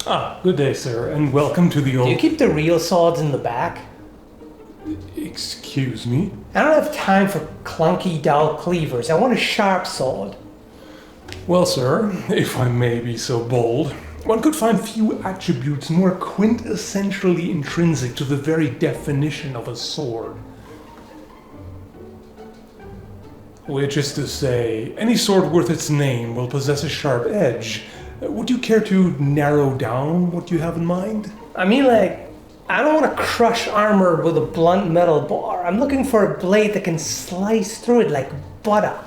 Good day, sir, and welcome to the Do you keep the real swords in the back? Excuse me? I don't have time for clunky, dull cleavers. I want a sharp sword. Well, sir, if I may be so bold, one could find few attributes more quintessentially intrinsic to the very definition of a sword. Which is to say, any sword worth its name will possess a sharp edge. Would you care to narrow down what you have in mind? I mean, I don't want to crush armor with a blunt metal bar. I'm looking for a blade that can slice through it like butter.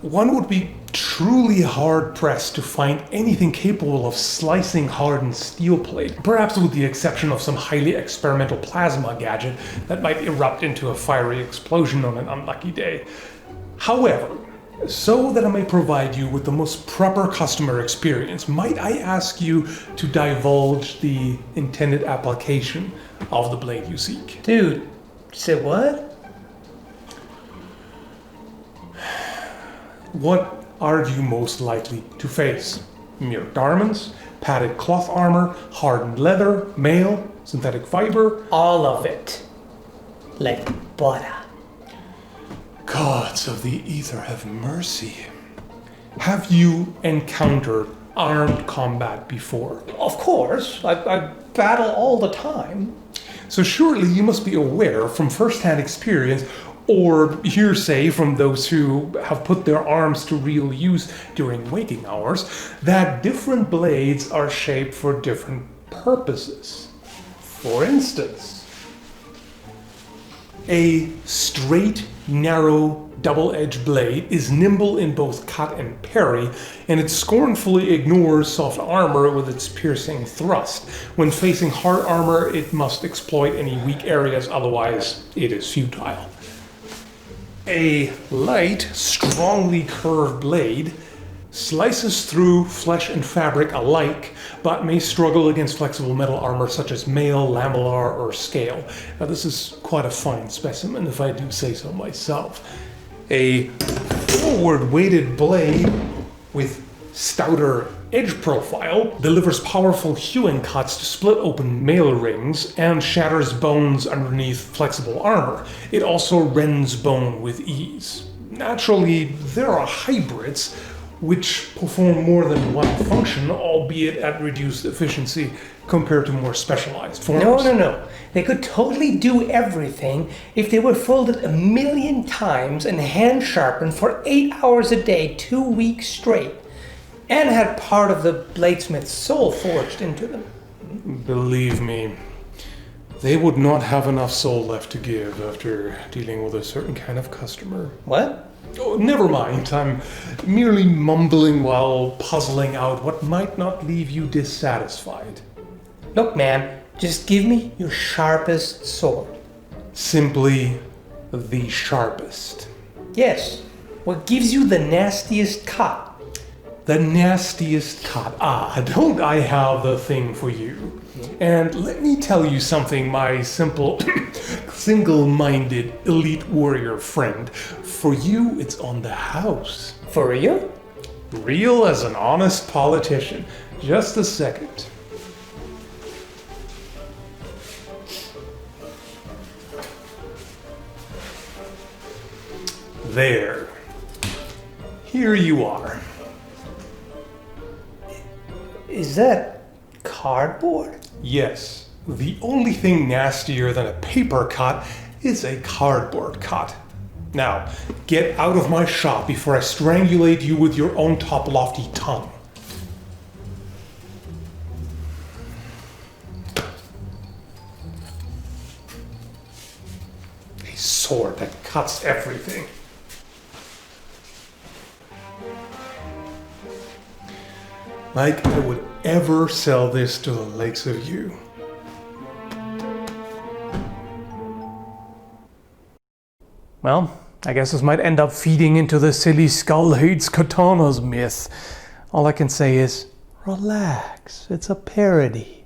One would be truly hard-pressed to find anything capable of slicing hardened steel plate, perhaps with the exception of some highly experimental plasma gadget that might erupt into a fiery explosion on an unlucky day. However, so that I may provide you with the most proper customer experience, might I ask you to divulge the intended application of the blade you seek? Dude, say what? What are you most likely to face? Mere garments, padded cloth armor, hardened leather, mail, synthetic fiber? All of it. Like butter. Gods of the ether have mercy. Have you encountered armed combat before? Of course. I battle all the time. So surely you must be aware from first-hand experience or hearsay from those who have put their arms to real use during waking hours that different blades are shaped for different purposes. For instance, a straight, narrow, double-edged blade is nimble in both cut and parry, and it scornfully ignores soft armor with its piercing thrust. When facing hard armor, it must exploit any weak areas, otherwise it is futile. A light, strongly curved blade slices through flesh and fabric alike, but may struggle against flexible metal armor such as mail, lamellar, or scale. Now this is quite a fine specimen, if I do say so myself. A forward-weighted blade with stouter edge profile delivers powerful hewing cuts to split open mail rings and shatters bones underneath flexible armor. It also rends bone with ease. Naturally, there are hybrids which perform more than one function, albeit at reduced efficiency compared to more specialized forms. No. They could totally do everything if they were folded 1,000,000 times and hand sharpened for 8 hours a day, 2 weeks straight, and had part of the bladesmith's soul forged into them. Believe me, they would not have enough soul left to give after dealing with a certain kind of customer. What? Oh, never mind. I'm merely mumbling while puzzling out what might not leave you dissatisfied. Look, man, just give me your sharpest sword. Simply the sharpest. Yes, what gives you the nastiest cut? The nastiest cut. Don't I have the thing for you? And let me tell you something, my simple, single-minded elite warrior friend. For you, it's on the house. For real? Real as an honest politician. Just a second. There. Here you are. Is that cardboard? Yes, the only thing nastier than a paper cut is a cardboard cut. Now, get out of my shop before I strangulate you with your own top lofty tongue. A sword that cuts everything. Like I would ever sell this to the likes of you. Well, I guess this might end up feeding into the silly skull hates katanas myth. All I can say is, relax, it's a parody.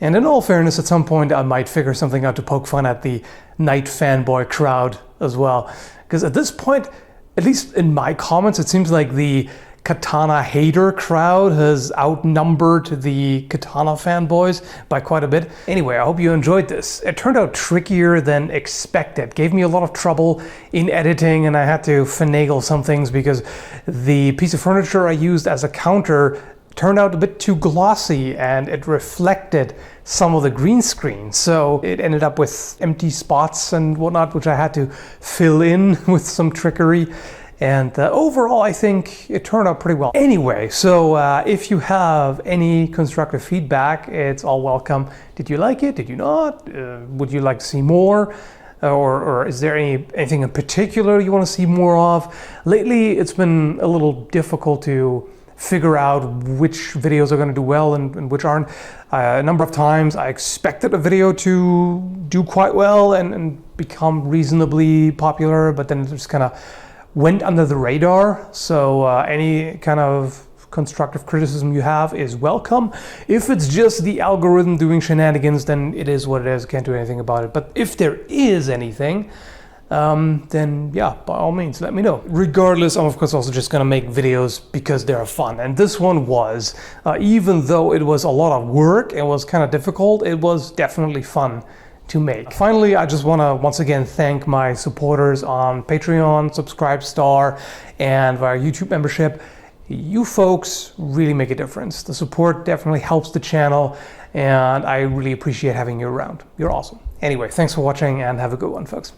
And in all fairness, at some point I might figure something out to poke fun at the knight fanboy crowd as well. Because at this point, at least in my comments, it seems like the katana hater crowd has outnumbered the katana fanboys by quite a bit. Anyway, I hope you enjoyed this. It turned out trickier than expected. Gave me a lot of trouble in editing, and I had to finagle some things because the piece of furniture I used as a counter turned out a bit too glossy and it reflected some of the green screen. So it ended up with empty spots and whatnot, which I had to fill in with some trickery. And overall, I think it turned out pretty well. Anyway, so if you have any constructive feedback, it's all welcome. Did you like it? Did you not? Would you like to see more? Or is there anything in particular you want to see more of? Lately, it's been a little difficult to figure out which videos are going to do well and which aren't. A number of times I expected a video to do quite well and become reasonably popular, but then it just kind of went under the radar. So any kind of constructive criticism you have is welcome. If it's just the algorithm doing shenanigans, then it is what it is. Can't do anything about it. But if there is anything, then yeah, by all means, let me know. Regardless, I'm of course also just gonna make videos because they're fun. And this one was, even though it was a lot of work, it was kind of difficult, it was definitely fun to make. Finally, I just wanna once again thank my supporters on Patreon, Subscribestar, and via YouTube membership. You folks really make a difference. The support definitely helps the channel, and I really appreciate having you around. You're awesome. Anyway, thanks for watching and have a good one, folks.